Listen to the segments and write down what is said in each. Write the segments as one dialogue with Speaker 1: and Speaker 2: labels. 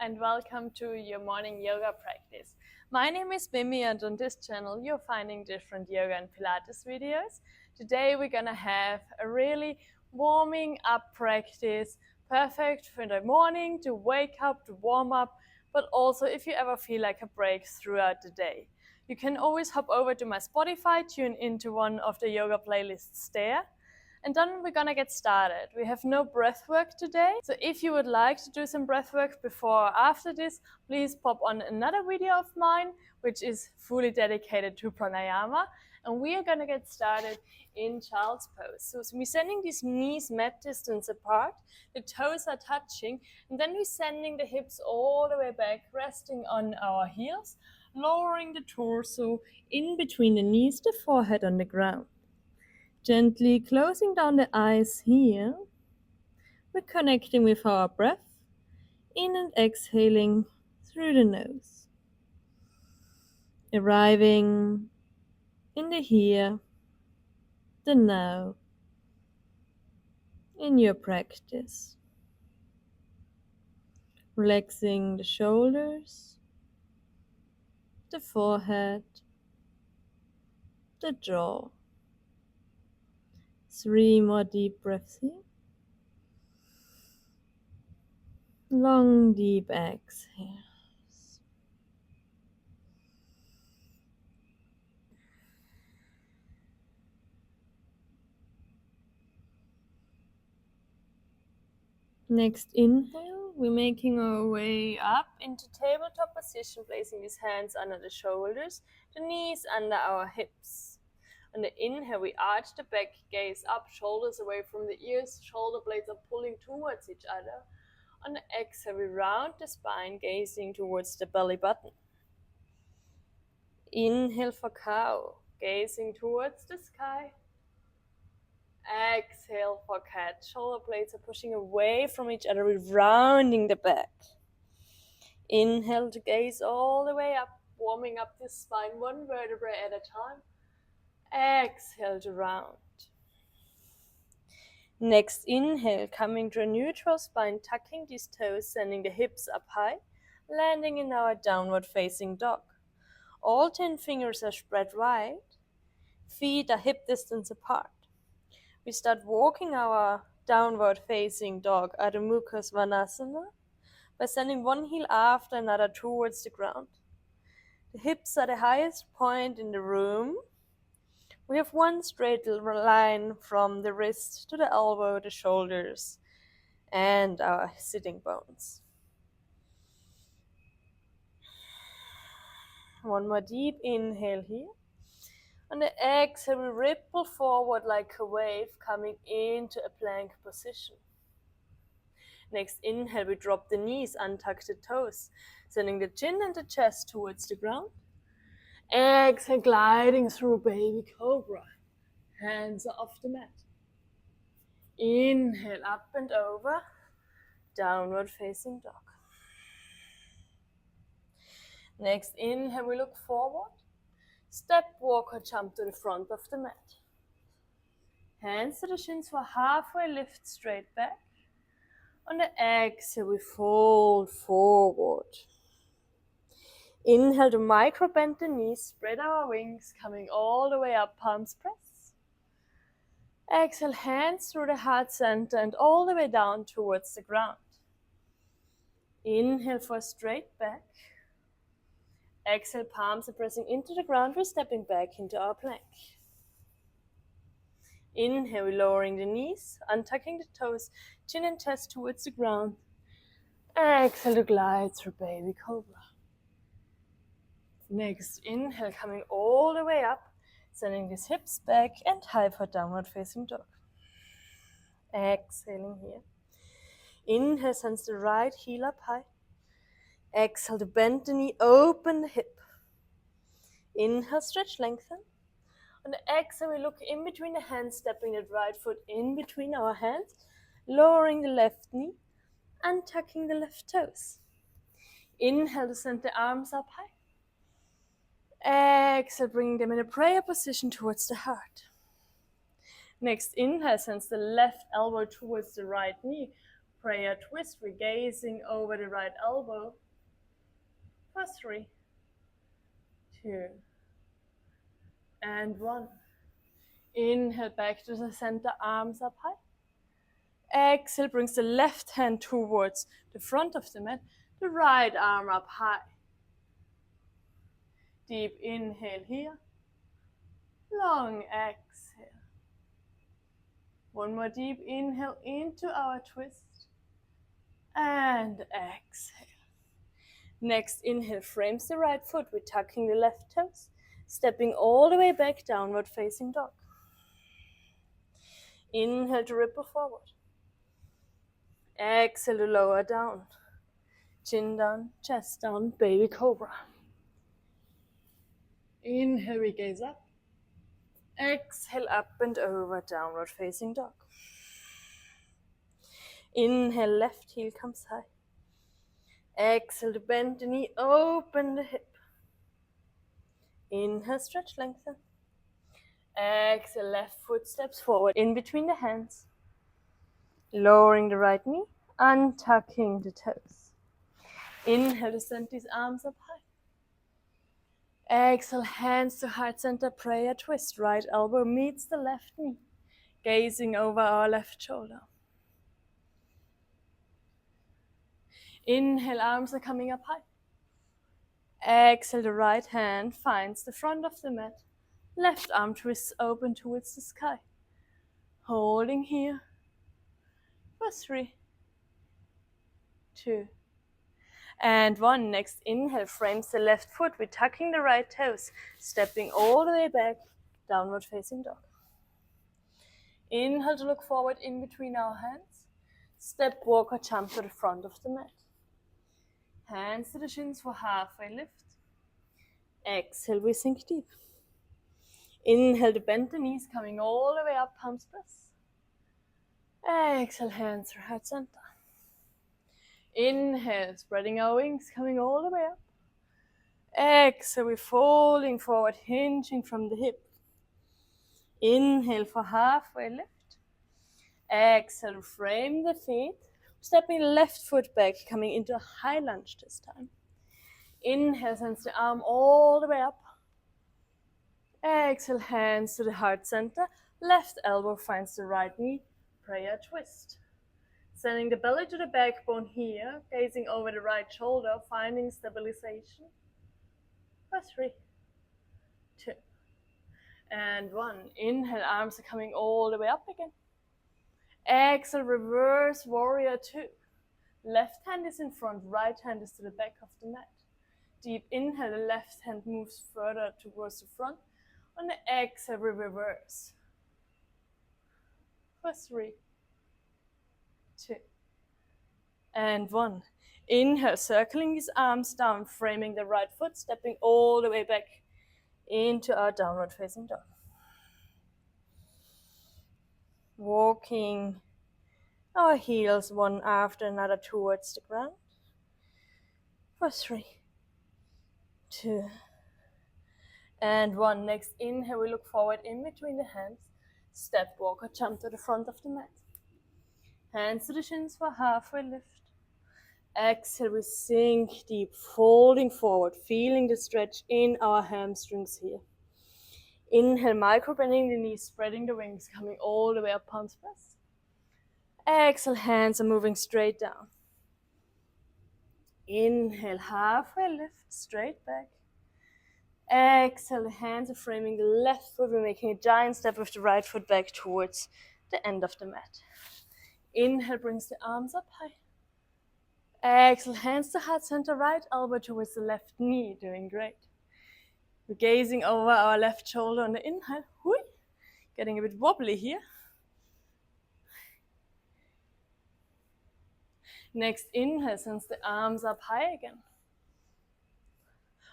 Speaker 1: and welcome to your morning yoga practice. My name is Mimi and on this channel you're finding different yoga and Pilates videos. Today we're gonna have a really warming up practice, perfect for the morning to wake up, to warm up, but also if you ever feel like a break throughout the day. You can always hop over to my Spotify, tune into one of the yoga playlists there. And then we're gonna get started. We have no breath work today. So if you would like to do some breath work before or after this, please pop on another video of mine, which is fully dedicated to pranayama. And we are gonna get started in child's pose. So we're sending these knees mat distance apart, the toes are touching, and then we're sending the hips all the way back, resting on our heels, lowering the torso in between the knees, the forehead on the ground. Gently closing down the eyes here, we're connecting with our breath, in and exhaling through the nose. Arriving in the here, the now, in your practice. Relaxing the shoulders, the forehead, the jaw. 3 more deep breaths here. Long deep exhales. Next inhale, we're making our way up into tabletop position, placing these hands under the shoulders, the knees under our hips. On the inhale, we arch the back, gaze up, shoulders away from the ears, shoulder blades are pulling towards each other. On the exhale, we round the spine, gazing towards the belly button. Inhale for cow, gazing towards the sky. Exhale for cat, shoulder blades are pushing away from each other, rounding the back. Inhale to gaze all the way up, warming up the spine one vertebrae at a time. Exhale to round. Next inhale, coming to a neutral spine, tucking these toes, sending the hips up high, landing in our downward facing dog. All 10 fingers are spread wide, feet are hip distance apart. We start walking our downward facing dog, Adho Mukha Svanasana, by sending one heel after another towards the ground. The hips are the highest point in the room. We have one straight line from the wrist to the elbow, the shoulders, and our sitting bones. One more deep inhale here. On the exhale, we ripple forward like a wave, coming into a plank position. Next inhale, we drop the knees, untuck the toes, sending the chin and the chest towards the ground. Exhale, gliding through baby cobra. Hands are off the mat. Inhale, up and over, downward facing dog. Next inhale, we look forward. Step, walk or jump to the front of the mat. Hands to the shins for halfway lift straight back. On the exhale, we fold forward. Inhale to micro bend the knees, spread our wings, coming all the way up, palms press. Exhale, hands through the heart center and all the way down towards the ground. Inhale for straight back. Exhale, palms are pressing into the ground, we're stepping back into our plank. Inhale, we're lowering the knees, untucking the toes, chin and chest towards the ground. Exhale to glide through baby cobra. Next inhale, coming all the way up, sending these hips back and high for downward facing dog. Exhaling here. Inhale, sends the right heel up high. Exhale to bend the knee, open the hip. Inhale, stretch, lengthen. On the exhale, we look in between the hands, stepping the right foot in between our hands, lowering the left knee, and tucking the left toes. Inhale to send the arms up high. Exhale, bringing them in a prayer position towards the heart. Next inhale, sends the left elbow towards the right knee, Prayer twist, we're gazing over the right elbow for 3, 2, and 1. Inhale back to the center, arms up high. Exhale, brings the left hand towards the front of the mat, the right arm up high. Deep inhale here, long exhale. One more deep inhale into our twist, and exhale. Next inhale frames the right foot, we're tucking the left toes, stepping all the way back, downward facing dog. Inhale to ripple forward. Exhale to lower down. Chin down, chest down, baby cobra. Inhale, we gaze up. Exhale, up and over, downward facing dog. Inhale, left heel comes high. Exhale to bend the knee, open the hip. Inhale, stretch, lengthen. Exhale, left foot steps forward in between the hands. Lowering the right knee, untucking the toes. Inhale to send these arms up high. Exhale, hands to heart center, prayer twist. Right elbow meets the left knee, gazing over our left shoulder. Inhale, arms are coming up high. Exhale, the right hand finds the front of the mat. Left arm twists open towards the sky. Holding here for 3, 2, and 1. Next inhale frames the left foot. We're tucking the right toes, stepping all the way back, downward facing dog. Inhale to look forward in between our hands. Step, walk or jump to the front of the mat. Hands to the shins for halfway lift. Exhale, we sink deep. Inhale to bend the knees, coming all the way up, palms press. Exhale, hands to heart center. Inhale, spreading our wings, coming all the way up. Exhale, we're folding forward, hinging from the hip. Inhale for halfway lift. Exhale, frame the feet. Stepping left foot back, coming into a high lunge this time. Inhale, sends the arm all the way up. Exhale, hands to the heart center. Left elbow finds the right knee. Prayer twist. Sending the belly to the backbone here, gazing over the right shoulder, finding stabilization. For 3, 2, and 1. Inhale, arms are coming all the way up again. Exhale, reverse warrior 2. Left hand is in front, right hand is to the back of the mat. Deep inhale, the left hand moves further towards the front. On the exhale, we reverse. For 3, 2, and 1. Inhale, circling these arms down, framing the right foot, stepping all the way back into our downward facing dog. Walking our heels one after another towards the ground. For 3, 2, and 1. Next inhale, we look forward in between the hands. Step, walk or jump to the front of the mat. Hands to the shins for halfway lift. Exhale, we sink deep, folding forward, feeling the stretch in our hamstrings here. Inhale, micro bending the knees, spreading the wings, coming all the way up, palms pressed. Exhale, hands are moving straight down. Inhale, halfway lift, straight back. Exhale, the hands are framing the left foot. We're making a giant step with the right foot back towards the end of the mat. Inhale, brings the arms up high. Exhale, hands to heart center, right elbow towards the left knee, doing great. We're gazing over our left shoulder on the inhale. Hui. Getting a bit wobbly here. Next inhale, sends the arms up high again.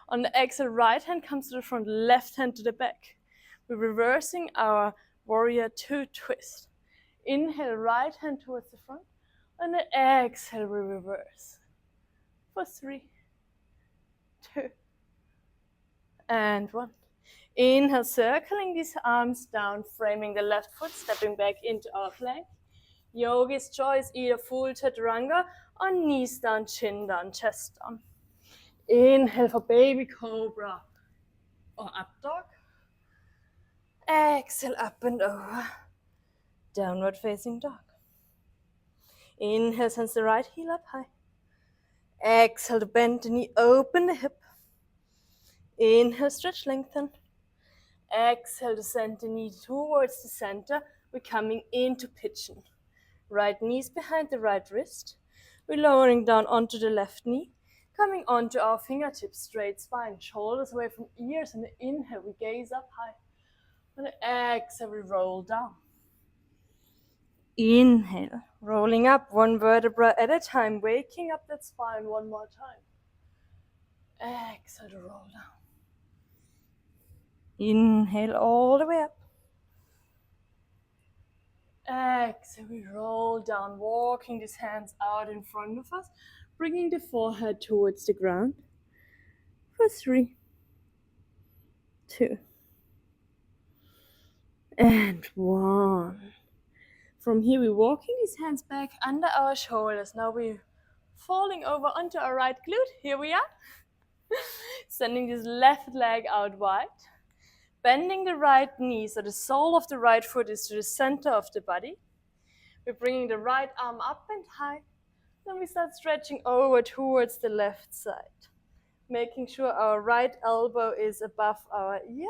Speaker 1: On the exhale, right hand comes to the front, left hand to the back. We're reversing our warrior 2 twist. Inhale, right hand towards the front. On the exhale, we reverse. For 3, 2, and 1. Inhale, circling these arms down, framing the left foot, stepping back into our plank. Yogi's choice, either full chaturanga or knees down, chin down, chest down. Inhale for baby cobra or up dog. Exhale, up and over. Downward facing dog. Inhale, sends the right heel up high. Exhale to bend the knee, open the hip. Inhale, stretch, lengthen. Exhale to send the knee towards the center. We're coming into pigeon. Right knee's behind the right wrist. We're lowering down onto the left knee. Coming onto our fingertips, straight spine, shoulders away from ears. And the inhale, we gaze up high. And the exhale, we roll down. Inhale, rolling up one vertebra at a time, waking up that spine one more time. Exhale to roll down. Inhale all the way up. Exhale, we roll down, walking these hands out in front of us, bringing the forehead towards the ground. For 3, 2, and 1. From here, we're walking these hands back under our shoulders. Now we're falling over onto our right glute. Here we are. Sending this left leg out wide. Bending the right knee so the sole of the right foot is to the center of the body. We're bringing the right arm up and high. Then we start stretching over towards the left side. Making sure our right elbow is above our ear.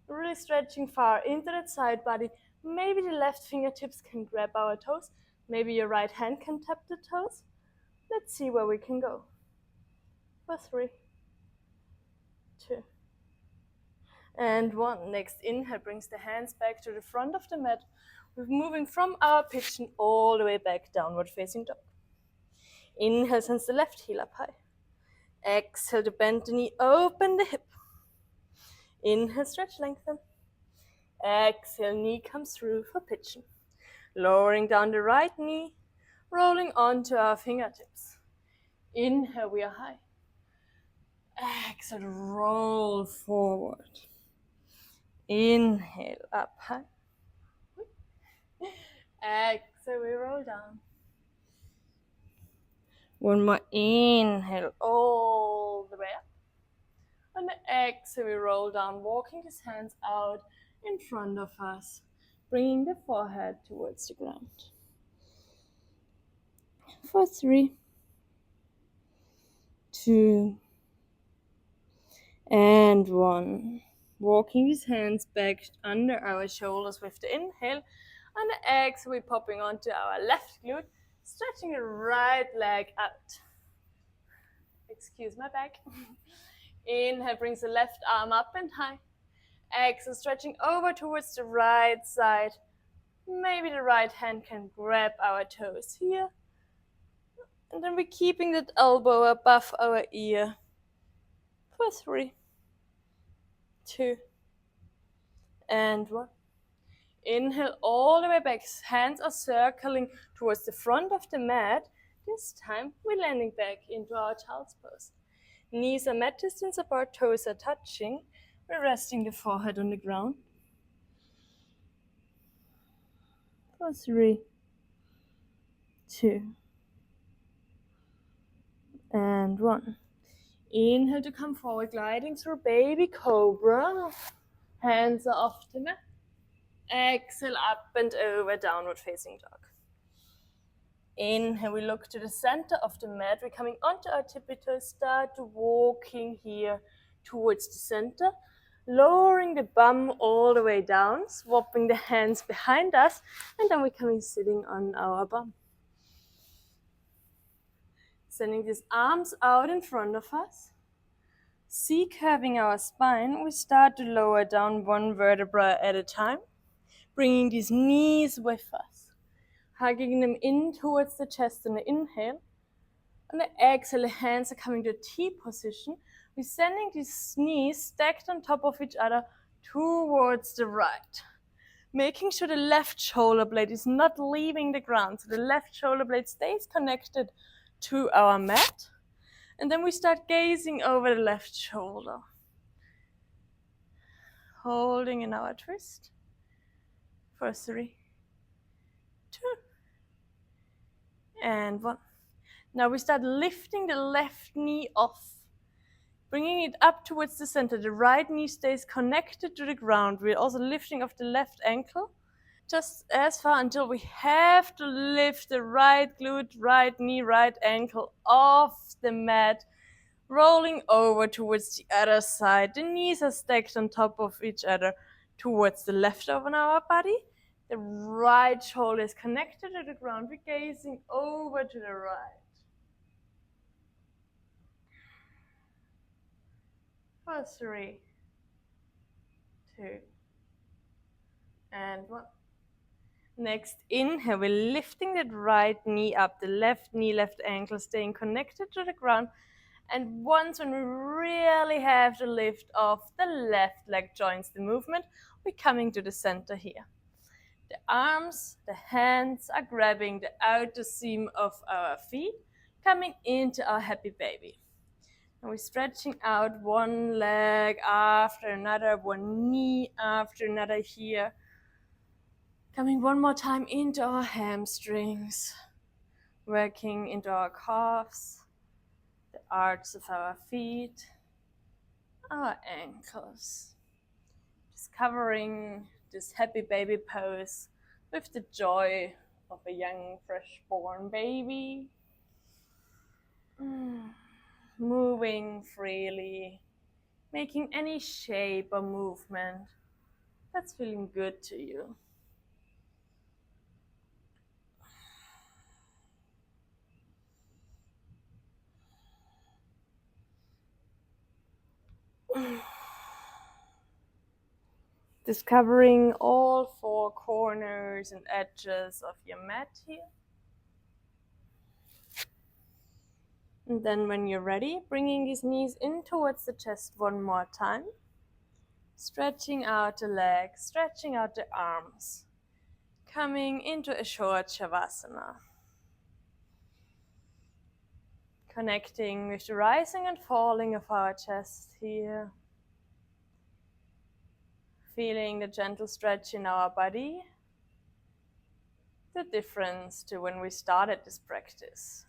Speaker 1: Really stretching far into that side body. Maybe the left fingertips can grab our toes. Maybe your right hand can tap the toes. Let's see where we can go. For 3, 2, and 1. Next inhale brings the hands back to the front of the mat. We're moving from our pigeon all the way back, downward facing dog. Inhale, sends the left heel up high. Exhale to bend the knee, open the hip. Inhale, stretch, lengthen. Exhale, knee comes through for pigeon. Lowering down the right knee, rolling onto our fingertips. Inhale, we are high. Exhale, roll forward. Inhale, up high. Exhale, we roll down. One more inhale, all the way up. And exhale, we roll down, walking these hands out in front of us, bringing the forehead towards the ground. For 3, 2, and 1. Walking these hands back under our shoulders with the inhale. And the exhale, we're popping onto our left glute, stretching the right leg out. Excuse my back. Inhale brings the left arm up and high. Exhale, stretching over towards the right side. Maybe the right hand can grab our toes here. And then we're keeping that elbow above our ear. For 3, 2, and 1. Inhale all the way back. Hands are circling towards the front of the mat. This time we're landing back into our child's pose. Knees are mat distance apart, toes are touching. We're resting the forehead on the ground. For 3, 2, and 1. Inhale to come forward, gliding through baby cobra. Hands are off the mat. Exhale, up and over, downward facing dog. Inhale, we look to the center of the mat. We're coming onto our tippy toes, start walking here towards the center, lowering the bum all the way down, swapping the hands behind us, and then we're coming sitting on our bum. Sending these arms out in front of us. C-curving our spine, we start to lower down one vertebra at a time, bringing these knees with us, hugging them in towards the chest on the inhale. On the exhale, the hands are coming to a T position. We're sending these knees stacked on top of each other towards the right, making sure the left shoulder blade is not leaving the ground, so the left shoulder blade stays connected to our mat. And then we start gazing over the left shoulder, holding in our twist. For 3, 2, And 1. Now we start lifting the left knee off, bringing it up towards the center. The right knee stays connected to the ground. We're also lifting off the left ankle, just as far until we have to lift the right glute, right knee, right ankle off the mat, rolling over towards the other side. The knees are stacked on top of each other towards the left of our body. The right shoulder is connected to the ground. We're gazing over to the right. For 3, 2, and 1. Next inhale, we're lifting that right knee up, the left knee, left ankle staying connected to the ground. And once when we really have the lift off, the left leg joins the movement, we're coming to the center here. The arms, the hands are grabbing the outer seam of our feet, coming into our happy baby. And we're stretching out one leg after another, one knee after another here. Coming one more time into our hamstrings, working into our calves, the arches of our feet, our ankles. Just covering this happy baby pose with the joy of a young, fresh-born baby. Moving freely, making any shape or movement that's feeling good to you. Discovering all 4 corners and edges of your mat here. And then when you're ready, bringing these knees in towards the chest one more time. Stretching out the legs, stretching out the arms. Coming into a short Shavasana. Connecting with the rising and falling of our chest here. Feeling the gentle stretch in our body. The difference to when we started this practice.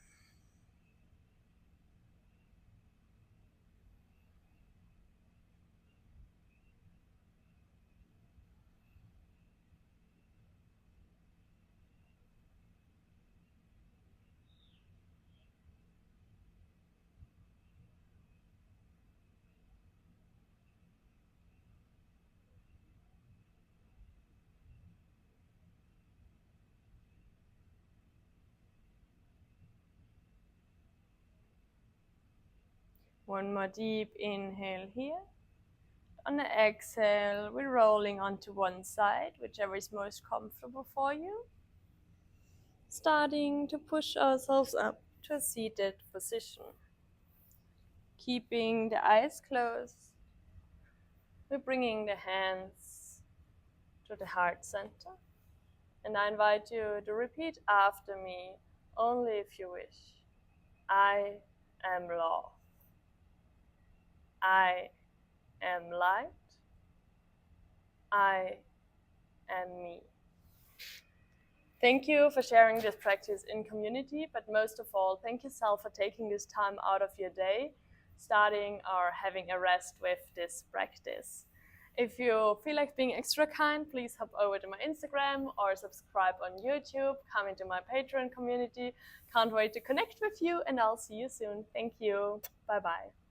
Speaker 1: One more deep inhale here. On the exhale, we're rolling onto one side, whichever is most comfortable for you. Starting to push ourselves up to a seated position. Keeping the eyes closed, we're bringing the hands to the heart center. And I invite you to repeat after me, only if you wish. I am love. I am light. I am me. Thank you for sharing this practice in community, but most of all, thank yourself for taking this time out of your day, starting or having a rest with this practice. If you feel like being extra kind, please hop over to my Instagram or subscribe on YouTube, come into my Patreon community. Can't wait to connect with you, and I'll see you soon. Thank you. Bye-bye.